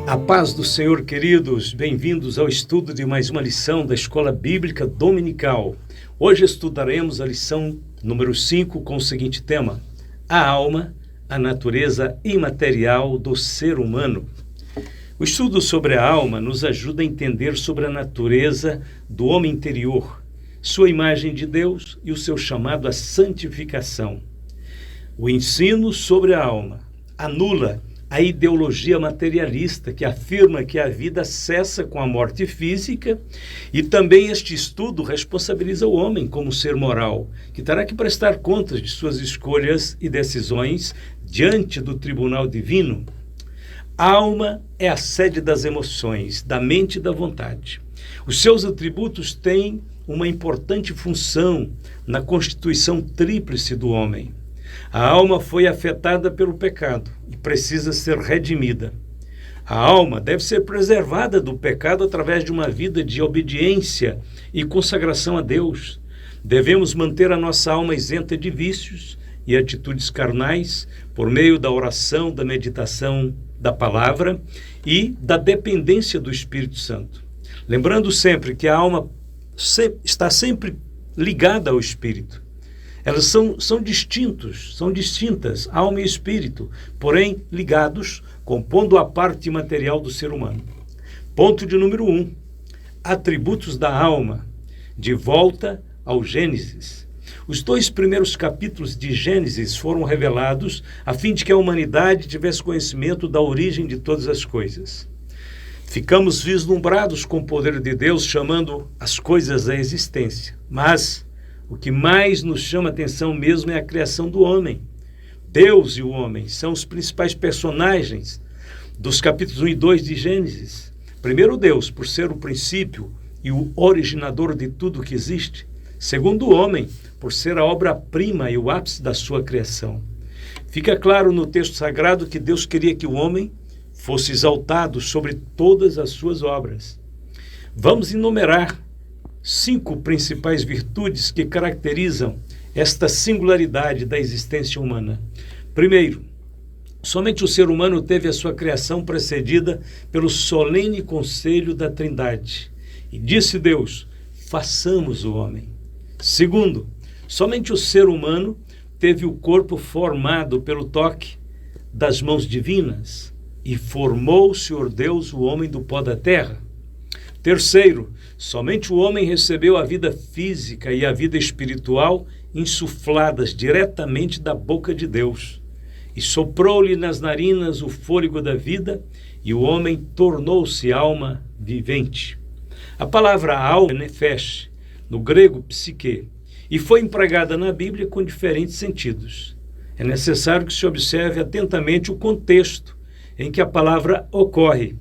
A paz do Senhor, queridos, bem-vindos ao estudo de mais uma lição da Escola Bíblica Dominical. Hoje estudaremos a lição número 5 com o seguinte tema: a alma, a natureza imaterial do ser humano. O estudo sobre a alma nos ajuda a entender sobre a natureza do homem interior, sua imagem de Deus e o seu chamado à santificação. O ensino sobre a alma anula a ideologia materialista que afirma que a vida cessa com a morte física, e também este estudo responsabiliza o homem como ser moral, que terá que prestar contas de suas escolhas e decisões diante do tribunal divino. A alma é a sede das emoções, da mente e da vontade. Os seus atributos têm uma importante função na constituição tríplice do homem. A alma foi afetada pelo pecado e precisa ser redimida. A alma deve ser preservada do pecado através de uma vida de obediência e consagração a Deus. Devemos manter a nossa alma isenta de vícios e atitudes carnais por meio da oração, da meditação da palavra e da dependência do Espírito Santo. Lembrando sempre que a alma está sempre ligada ao Espírito. Elas são distintas, alma e espírito, porém ligados, compondo a parte material do ser humano. Ponto de número 1. Atributos da alma. De volta ao Gênesis. Os 2 primeiros capítulos de Gênesis foram revelados a fim de que a humanidade tivesse conhecimento da origem de todas as coisas. Ficamos vislumbrados com o poder de Deus, chamando as coisas à existência. Mas o que mais nos chama a atenção mesmo é a criação do homem. Deus e o homem são os principais personagens dos capítulos 1 e 2 de Gênesis. Primeiro, Deus, por ser o princípio e o originador de tudo que existe. Segundo, o homem, por ser a obra-prima e o ápice da sua criação. Fica claro no texto sagrado que Deus queria que o homem fosse exaltado sobre todas as suas obras. Vamos enumerar 5 principais virtudes que caracterizam esta singularidade da existência humana. Primeiro, somente o ser humano teve a sua criação precedida pelo solene conselho da Trindade. E disse Deus: façamos o homem. Segundo, somente o ser humano teve o corpo formado pelo toque das mãos divinas. E formou o Senhor Deus o homem do pó da terra. Terceiro, somente o homem recebeu a vida física e a vida espiritual insufladas diretamente da boca de Deus. E soprou-lhe nas narinas o fôlego da vida, e o homem tornou-se alma vivente. A palavra alma é nefesh, no grego psique, e foi empregada na Bíblia com diferentes sentidos. É necessário que se observe atentamente o contexto em que a palavra ocorre,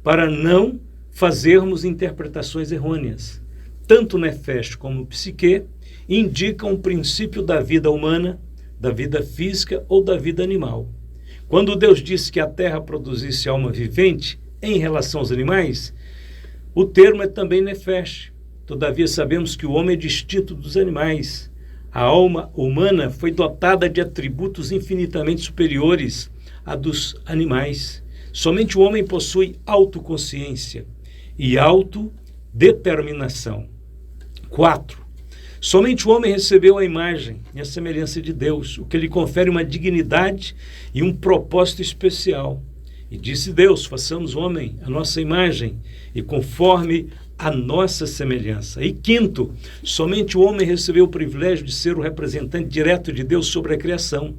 para não fazermos interpretações errôneas. Tanto nefesh como psique indicam o princípio da vida humana, da vida física ou da vida animal. Quando Deus disse que a terra produzisse alma vivente em relação aos animais, o termo é também nefesh. Todavia sabemos que o homem é distinto dos animais. A alma humana foi dotada de atributos infinitamente superiores à dos animais. Somente o homem possui autoconsciência e autodeterminação. 4. Somente o homem recebeu a imagem e a semelhança de Deus, o que lhe confere uma dignidade e um propósito especial. E disse Deus: façamos o homem a nossa imagem e conforme a nossa semelhança. E 5, somente o homem recebeu o privilégio de ser o representante direto de Deus sobre a criação.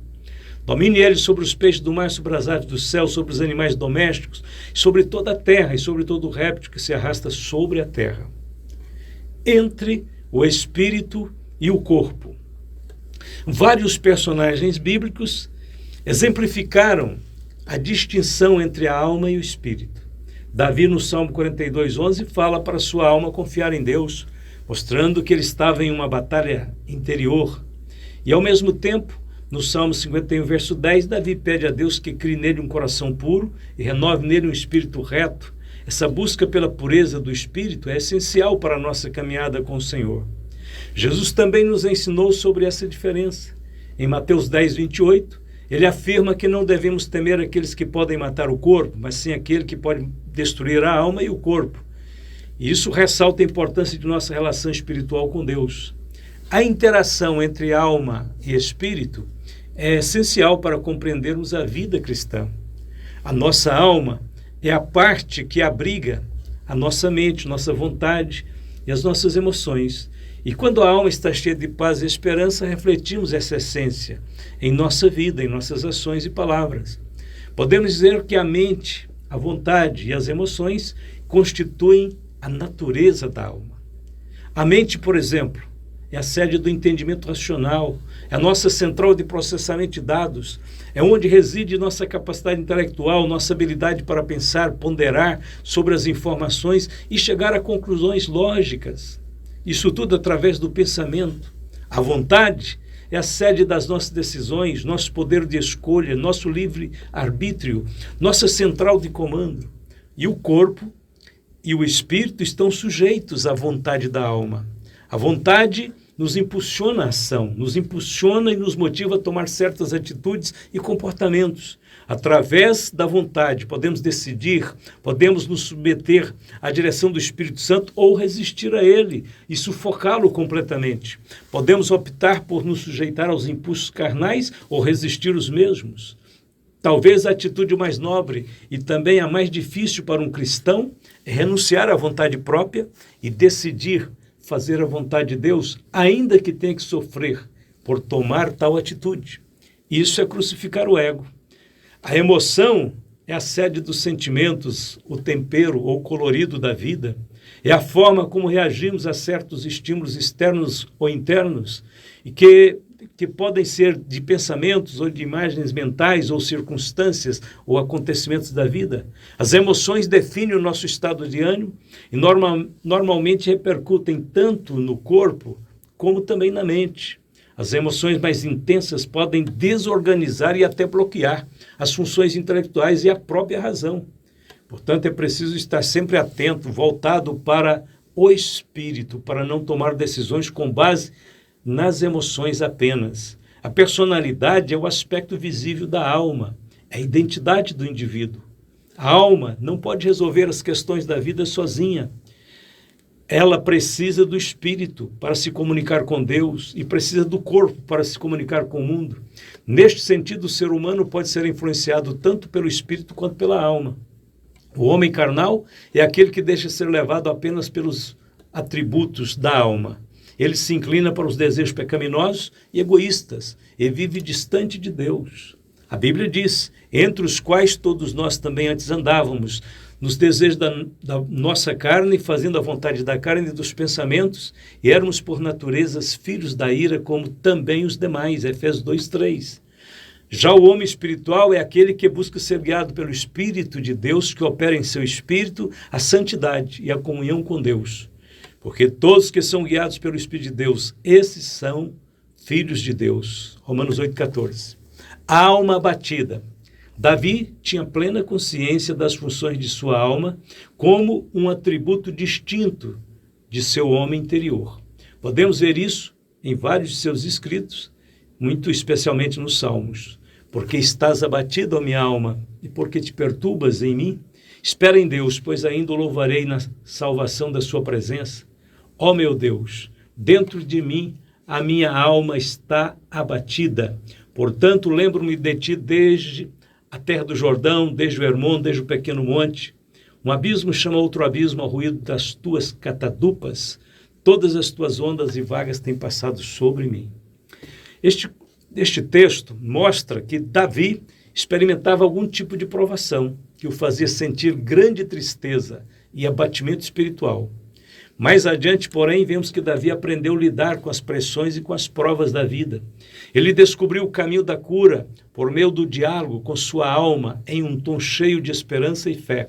Domine ele sobre os peixes do mar, sobre as aves do céu, sobre os animais domésticos, sobre toda a terra e sobre todo o réptil que se arrasta sobre a terra. Entre o espírito e o corpo. Vários personagens bíblicos exemplificaram a distinção entre a alma e o espírito. Davi, no Salmo 42:11, fala para sua alma confiar em Deus, mostrando que ele estava em uma batalha interior. E, ao mesmo tempo, no Salmo 51, verso 10, Davi pede a Deus que crie nele um coração puro e renove nele um espírito reto. Essa busca pela pureza do espírito é essencial para a nossa caminhada com o Senhor. Jesus também nos ensinou sobre essa diferença. Em Mateus 10:28, Ele afirma que não devemos temer aqueles que podem matar o corpo, mas sim aquele que pode destruir a alma e o corpo. E isso ressalta a importância de nossa relação espiritual com Deus. A interação entre alma e espírito é essencial para compreendermos a vida cristã. A nossa alma é a parte que abriga a nossa mente, nossa vontade e as nossas emoções. E quando a alma está cheia de paz e esperança, refletimos essa essência em nossa vida, em nossas ações e palavras. Podemos dizer que a mente, a vontade e as emoções constituem a natureza da alma. A mente, por exemplo, é a sede do entendimento racional, é a nossa central de processamento de dados, é onde reside nossa capacidade intelectual, nossa habilidade para pensar, ponderar sobre as informações e chegar a conclusões lógicas. Isso tudo através do pensamento. A vontade é a sede das nossas decisões, nosso poder de escolha, nosso livre-arbítrio, nossa central de comando. E o corpo e o espírito estão sujeitos à vontade da alma. A vontade nos impulsiona a ação, nos impulsiona e nos motiva a tomar certas atitudes e comportamentos. Através da vontade, podemos decidir, podemos nos submeter à direção do Espírito Santo ou resistir a ele e sufocá-lo completamente. Podemos optar por nos sujeitar aos impulsos carnais ou resistir os mesmos. Talvez a atitude mais nobre e também a mais difícil para um cristão é renunciar à vontade própria e decidir fazer a vontade de Deus, ainda que tenha que sofrer por tomar tal atitude. Isso é crucificar o ego. A emoção é a sede dos sentimentos, o tempero ou colorido da vida. É a forma como reagimos a certos estímulos externos ou internos, e que podem ser de pensamentos ou de imagens mentais ou circunstâncias ou acontecimentos da vida. As emoções definem o nosso estado de ânimo e normalmente repercutem tanto no corpo como também na mente. As emoções mais intensas podem desorganizar e até bloquear as funções intelectuais e a própria razão. Portanto, é preciso estar sempre atento, voltado para o espírito, para não tomar decisões com base nas emoções apenas. A personalidade é o aspecto visível da alma, é a identidade do indivíduo. A alma não pode resolver as questões da vida sozinha. Ela precisa do espírito para se comunicar com Deus e precisa do corpo para se comunicar com o mundo. Neste sentido, o ser humano pode ser influenciado tanto pelo espírito quanto pela alma. O homem carnal é aquele que deixa ser levado apenas pelos atributos da alma. Ele se inclina para os desejos pecaminosos e egoístas e vive distante de Deus. A Bíblia diz, entre os quais todos nós também antes andávamos, nos desejos da nossa carne, fazendo a vontade da carne e dos pensamentos, e éramos por naturezas filhos da ira, como também os demais. Efésios 2:3. Já o homem espiritual é aquele que busca ser guiado pelo Espírito de Deus, que opera em seu espírito a santidade e a comunhão com Deus. Porque todos que são guiados pelo Espírito de Deus, esses são filhos de Deus. Romanos 8:14. A alma abatida. Davi tinha plena consciência das funções de sua alma como um atributo distinto de seu homem interior. Podemos ver isso em vários de seus escritos, muito especialmente nos Salmos. Porque estás abatido, ó minha alma, e porque te perturbas em mim? Espera em Deus, pois ainda o louvarei na salvação da sua presença. Ó meu Deus, dentro de mim a minha alma está abatida. Portanto, lembro-me de ti desde a terra do Jordão, desde o Hermon, desde o pequeno monte. Um abismo chama outro abismo ao ruído das tuas catadupas. Todas as tuas ondas e vagas têm passado sobre mim. Este texto mostra que Davi experimentava algum tipo de provação que o fazia sentir grande tristeza e abatimento espiritual. Mais adiante, porém, vemos que Davi aprendeu a lidar com as pressões e com as provas da vida. Ele descobriu o caminho da cura por meio do diálogo com sua alma em um tom cheio de esperança e fé.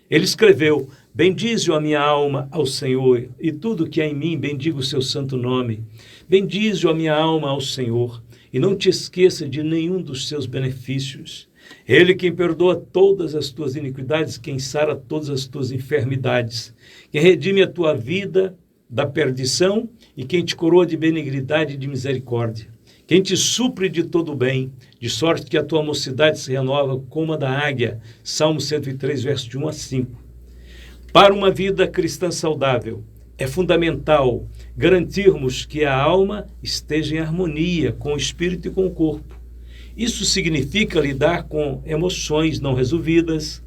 Ele escreveu, bendize a minha alma ao Senhor, e tudo que há em mim bendiga o seu santo nome. Bendize a minha alma ao Senhor, e não te esqueça de nenhum dos seus benefícios. Ele quem perdoa todas as tuas iniquidades, quem sara todas as tuas enfermidades, quem redime a tua vida da perdição e quem te coroa de benignidade e de misericórdia, quem te supre de todo bem, de sorte que a tua mocidade se renova como a da águia. Salmo 103, versos de 1 a 5. Para uma vida cristã saudável, é fundamental garantirmos que a alma esteja em harmonia com o espírito e com o corpo. Isso significa lidar com emoções não resolvidas,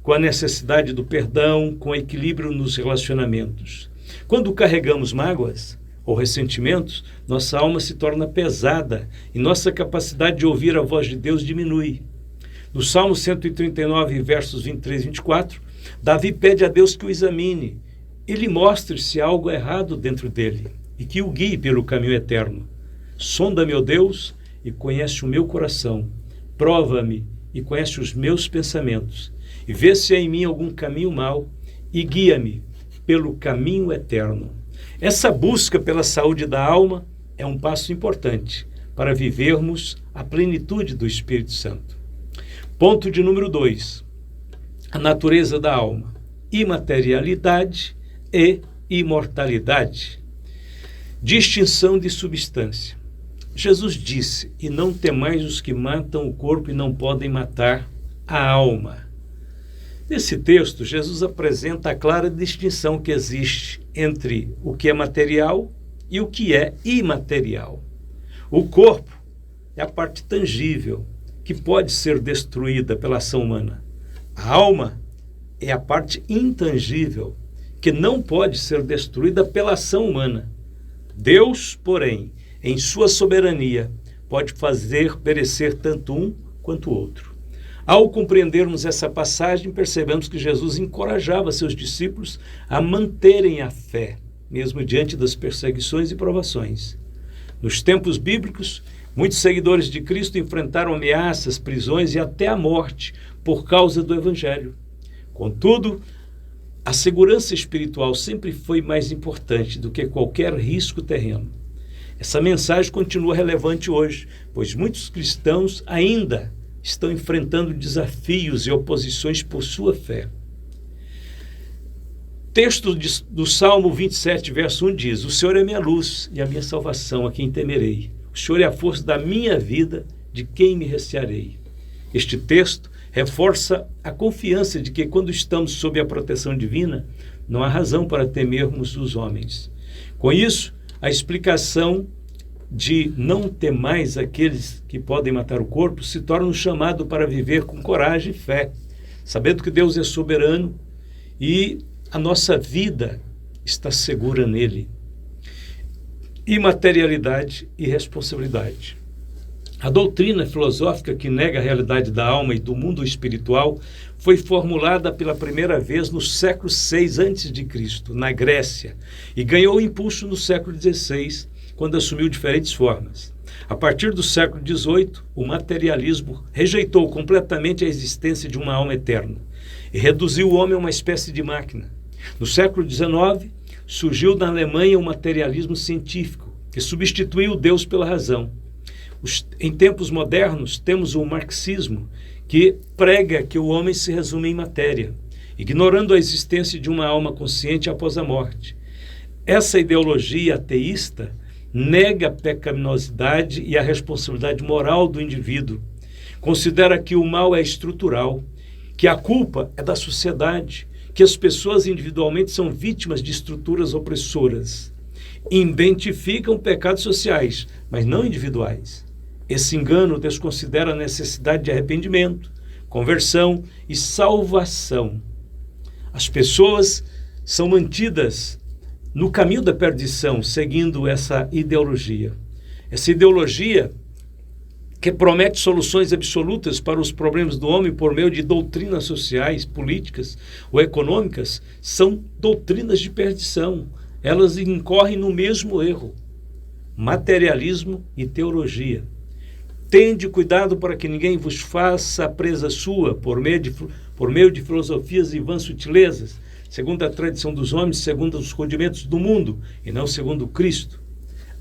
com a necessidade do perdão, com equilíbrio nos relacionamentos. Quando carregamos mágoas ou ressentimentos, nossa alma se torna pesada e nossa capacidade de ouvir a voz de Deus diminui. No Salmo 139, versos 23 e 24, Davi pede a Deus que o examine e lhe mostre se há algo errado dentro dele e que o guie pelo caminho eterno. Sonda-me, ó Deus, e conhece o meu coração. Prova-me e conhece os meus pensamentos. E vê se há em mim algum caminho mau e guia-me pelo caminho eterno. Essa busca pela saúde da alma é um passo importante para vivermos a plenitude do Espírito Santo. Ponto de número 2. A natureza da alma: imaterialidade e imortalidade. Distinção de substância. Jesus disse: e não temais os que matam o corpo e não podem matar a alma. Nesse texto, Jesus apresenta a clara distinção que existe entre o que é material e o que é imaterial. O corpo é a parte tangível, que pode ser destruída pela ação humana. A alma é a parte intangível, que não pode ser destruída pela ação humana. Deus, porém, em sua soberania, pode fazer perecer tanto um quanto o outro. Ao compreendermos essa passagem, percebemos que Jesus encorajava seus discípulos a manterem a fé, mesmo diante das perseguições e provações. Nos tempos bíblicos, muitos seguidores de Cristo enfrentaram ameaças, prisões e até a morte por causa do Evangelho. Contudo, a segurança espiritual sempre foi mais importante do que qualquer risco terreno. Essa mensagem continua relevante hoje, pois muitos cristãos ainda estão enfrentando desafios e oposições por sua fé. Texto do Salmo 27, verso 1 diz: o Senhor é minha luz e a minha salvação, a quem temerei. O Senhor é a força da minha vida, de quem me recearei. Este texto reforça a confiança de que quando estamos sob a proteção divina, não há razão para temermos os homens. Com isso, a explicação de não temais aqueles que podem matar o corpo se torna um chamado para viver com coragem e fé, sabendo que Deus é soberano e a nossa vida está segura nele. Imaterialidade e responsabilidade. A doutrina filosófica que nega a realidade da alma e do mundo espiritual foi formulada pela primeira vez no século VI a.C., na Grécia, e ganhou impulso no século XVI, quando assumiu diferentes formas. A partir do século XVIII, o materialismo rejeitou completamente a existência de uma alma eterna e reduziu o homem a uma espécie de máquina. No século XIX, surgiu na Alemanha o materialismo científico, que substituiu Deus pela razão. Em tempos modernos, temos o marxismo, que prega que o homem se resume em matéria, ignorando a existência de uma alma consciente após a morte. Essa ideologia ateísta nega a pecaminosidade e a responsabilidade moral do indivíduo. Considera que o mal é estrutural, que a culpa é da sociedade, que as pessoas individualmente são vítimas de estruturas opressoras. Identificam pecados sociais, mas não individuais. Esse engano desconsidera a necessidade de arrependimento, conversão e salvação. As pessoas são mantidas no caminho da perdição, seguindo essa ideologia. Essa ideologia que promete soluções absolutas para os problemas do homem por meio de doutrinas sociais, políticas ou econômicas, são doutrinas de perdição. Elas incorrem no mesmo erro: materialismo e teologia. Tende cuidado para que ninguém vos faça presa sua por meio de filosofias e vãs sutilezas, segundo a tradição dos homens, segundo os rudimentos do mundo, e não segundo Cristo.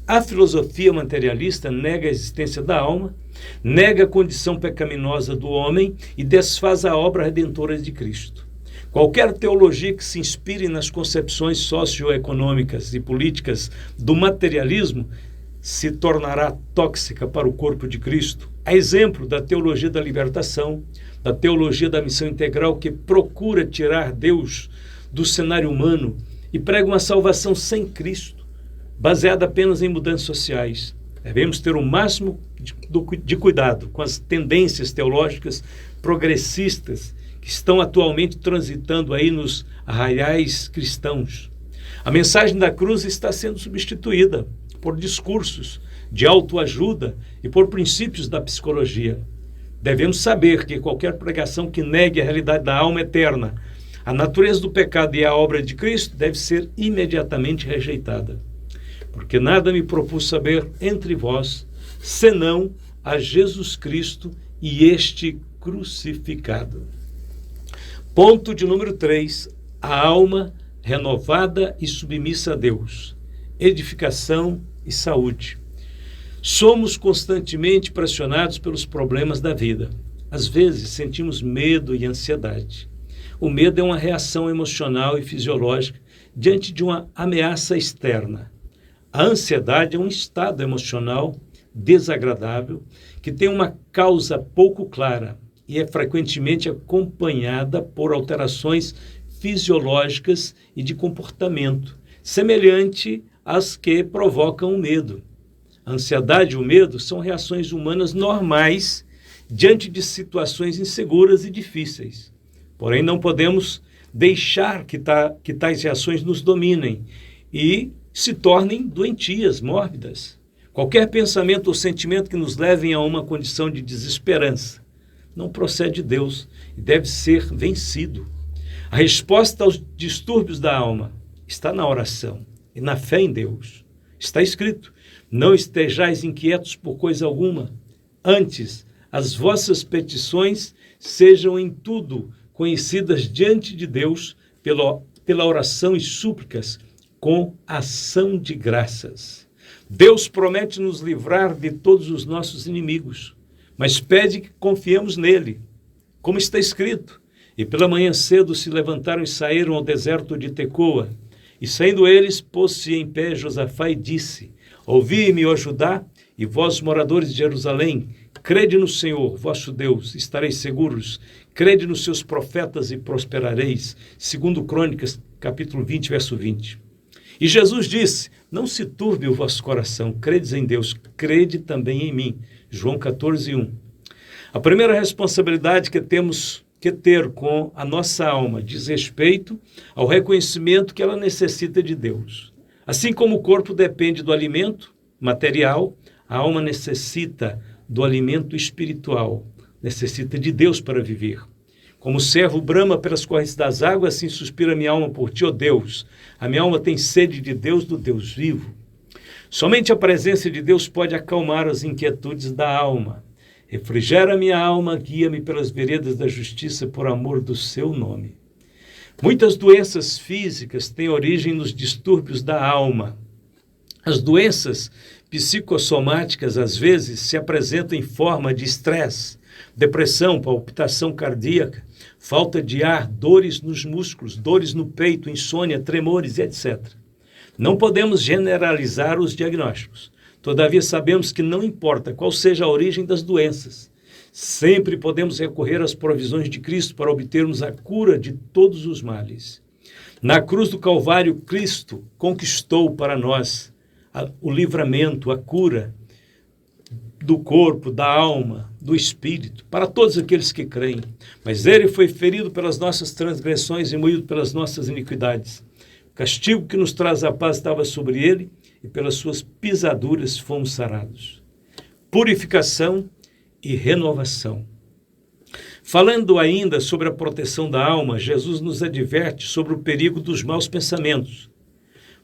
A filosofia materialista nega a existência da alma, nega a condição pecaminosa do homem e desfaz a obra redentora de Cristo. Qualquer teologia que se inspire nas concepções socioeconômicas e políticas do materialismo se tornará tóxica para o corpo de Cristo. A exemplo da teologia da libertação, da teologia da missão integral, que procura tirar Deus do cenário humano e prega uma salvação sem Cristo, baseada apenas em mudanças sociais. Devemos ter o máximo de cuidado com as tendências teológicas progressistas que estão atualmente transitando aí nos arraiais cristãos. A mensagem da cruz está sendo substituída por discursos de autoajuda e por princípios da psicologia. Devemos saber que qualquer pregação que negue a realidade da alma eterna, a natureza do pecado e a obra de Cristo deve ser imediatamente rejeitada. Porque nada me propus saber entre vós, senão a Jesus Cristo e este crucificado. Ponto de número 3, a alma renovada e submissa a Deus, edificação e saúde. Somos constantemente pressionados pelos problemas da vida. Às vezes sentimos medo e ansiedade. O medo é uma reação emocional e fisiológica diante de uma ameaça externa. A ansiedade é um estado emocional desagradável que tem uma causa pouco clara e é frequentemente acompanhada por alterações fisiológicas e de comportamento, semelhante às que provocam o medo. A ansiedade e o medo são reações humanas normais diante de situações inseguras e difíceis. Porém, não podemos deixar que tais reações nos dominem e se tornem doentias, mórbidas. Qualquer pensamento ou sentimento que nos levem a uma condição de desesperança não procede de Deus e deve ser vencido. A resposta aos distúrbios da alma está na oração e na fé em Deus. Está escrito: não estejais inquietos por coisa alguma, antes as vossas petições sejam em tudo conhecidas diante de Deus pela oração e súplicas com ação de graças. Deus promete nos livrar de todos os nossos inimigos, mas pede que confiemos nele, como está escrito: e pela manhã cedo se levantaram e saíram ao deserto de Tecoa, e saindo eles, pôs-se em pé Josafá e disse: ouvi-me, ó Judá, e vós, moradores de Jerusalém, crede no Senhor, vosso Deus, estareis seguros, crede nos seus profetas e prosperareis. Segundo Crônicas, capítulo 20, verso 20. E Jesus disse: não se turbe o vosso coração, credes em Deus, crede também em mim. João 14, 1. A primeira responsabilidade que temos que ter com a nossa alma diz respeito ao reconhecimento que ela necessita de Deus. Assim como o corpo depende do alimento material, a alma necessita do alimento espiritual, necessita de Deus para viver. Como o servo brama pelas correntes das águas, assim suspira minha alma por ti, ó Deus. A minha alma tem sede de Deus, do Deus vivo. Somente a presença de Deus pode acalmar as inquietudes da alma. Refrigera minha alma, guia-me pelas veredas da justiça por amor do seu nome. Muitas doenças físicas têm origem nos distúrbios da alma. As doenças psicossomáticas, às vezes, se apresentam em forma de estresse, depressão, palpitação cardíaca, falta de ar, dores nos músculos, dores no peito, insônia, tremores, etc. Não podemos generalizar os diagnósticos. Todavia, sabemos que não importa qual seja a origem das doenças, sempre podemos recorrer às provisões de Cristo para obtermos a cura de todos os males. Na cruz do Calvário, Cristo conquistou para nós o livramento, a cura do corpo, da alma, do espírito, para todos aqueles que creem. Mas ele foi ferido pelas nossas transgressões e moído pelas nossas iniquidades. O castigo que nos traz a paz estava sobre ele, e pelas suas pisaduras fomos sarados. Purificação e renovação. Falando ainda sobre a proteção da alma, Jesus nos adverte sobre o perigo dos maus pensamentos.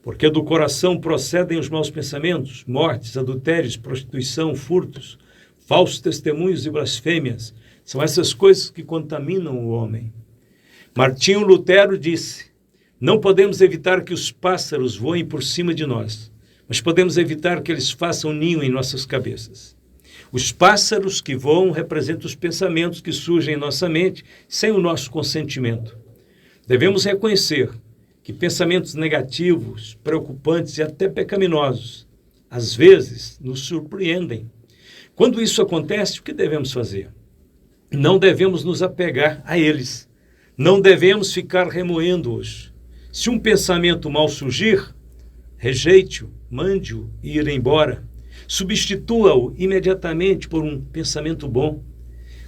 Porque do coração procedem os maus pensamentos, mortes, adultérios, prostituição, furtos, falsos testemunhos e blasfêmias. São essas coisas que contaminam o homem. Martinho Lutero disse: não podemos evitar que os pássaros voem por cima de nós, mas podemos evitar que eles façam ninho em nossas cabeças. Os pássaros que voam representam os pensamentos que surgem em nossa mente sem o nosso consentimento. Devemos reconhecer que pensamentos negativos, preocupantes e até pecaminosos às vezes, nos surpreendem. Quando isso acontece, o que devemos fazer? Não devemos nos apegar a eles. Não devemos ficar remoendo-os. Se um pensamento mal surgir, rejeite-o, mande-o e ir embora. Substitua-o imediatamente por um pensamento bom.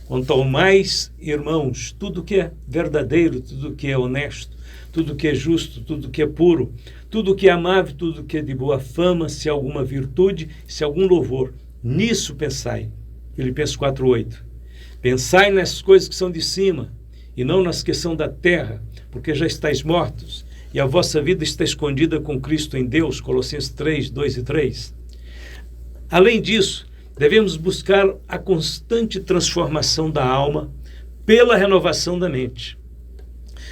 Quanto ao mais, irmãos, tudo que é verdadeiro, tudo que é honesto, tudo que é justo, tudo que é puro, tudo que é amável, tudo que é de boa fama, se há alguma virtude, se há algum louvor, nisso pensai. Filipenses 4:8. Pensai nas coisas que são de cima, e não nas que são da terra, porque já estáis mortos, e a vossa vida está escondida com Cristo em Deus. Colossenses 3:2 e 3. Além disso, devemos buscar a constante transformação da alma pela renovação da mente.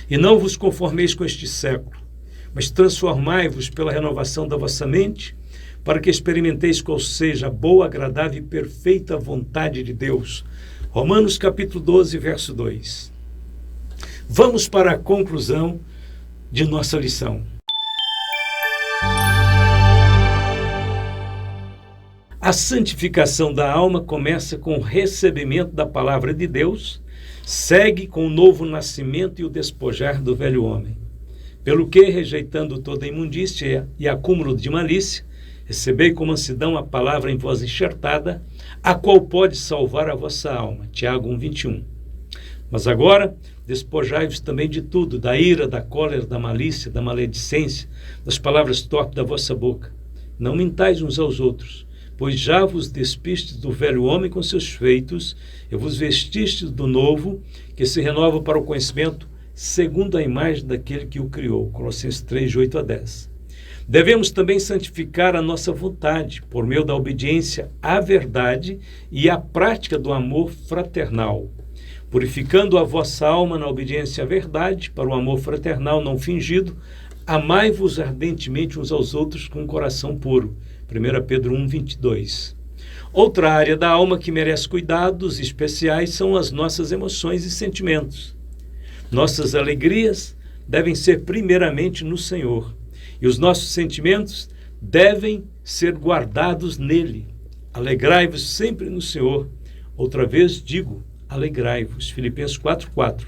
E não vos conformeis com este século, mas transformai-vos pela renovação da vossa mente, para que experimenteis qual seja a boa, agradável e perfeita vontade de Deus. Romanos capítulo 12, verso 2. Vamos para a conclusão de nossa lição. A santificação da alma começa com o recebimento da palavra de Deus, segue com o novo nascimento e o despojar do velho homem. Pelo que, rejeitando toda imundícia e acúmulo de malícia, recebei com mansidão a palavra em vós enxertada, a qual pode salvar a vossa alma. Tiago 1:21. Mas agora, despojai-vos também de tudo, da ira, da cólera, da malícia, da maledicência, das palavras torpes da vossa boca. Não mintais uns aos outros, pois já vos despistes do velho homem com seus feitos, e vos vestistes do novo, que se renova para o conhecimento, segundo a imagem daquele que o criou. Colossenses 3:8 a 10. Devemos também santificar a nossa vontade, por meio da obediência à verdade e à prática do amor fraternal, purificando a vossa alma na obediência à verdade, para o amor fraternal não fingido, amai-vos ardentemente uns aos outros com um coração puro. 1 Pedro 1:22. Outra área da alma que merece cuidados especiais são as nossas emoções e sentimentos. Nossas alegrias devem ser primeiramente no Senhor, e os nossos sentimentos devem ser guardados nele. Alegrai-vos sempre no Senhor. Outra vez digo, alegrai-vos. Filipenses 4:4.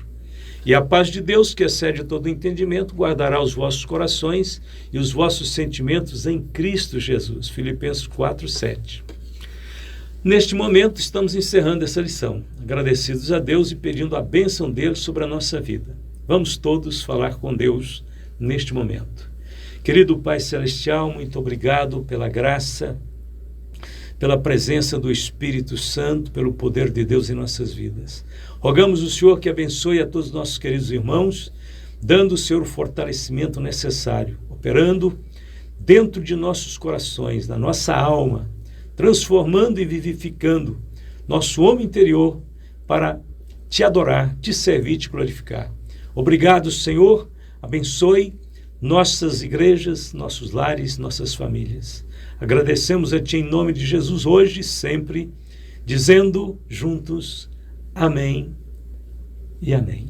E a paz de Deus, que excede todo entendimento, guardará os vossos corações e os vossos sentimentos em Cristo Jesus. Filipenses 4:7. Neste momento, estamos encerrando essa lição, agradecidos a Deus e pedindo a bênção dele sobre a nossa vida. Vamos todos falar com Deus neste momento. Querido Pai Celestial, muito obrigado pela graça, pela presença do Espírito Santo, pelo poder de Deus em nossas vidas. Rogamos o Senhor que abençoe a todos os nossos queridos irmãos, dando o Senhor o fortalecimento necessário, operando dentro de nossos corações, na nossa alma, transformando e vivificando nosso homem interior para te adorar, te servir, te glorificar. Obrigado, Senhor, abençoe nossas igrejas, nossos lares, nossas famílias. Agradecemos a Ti em nome de Jesus hoje e sempre, dizendo juntos, amém e amém.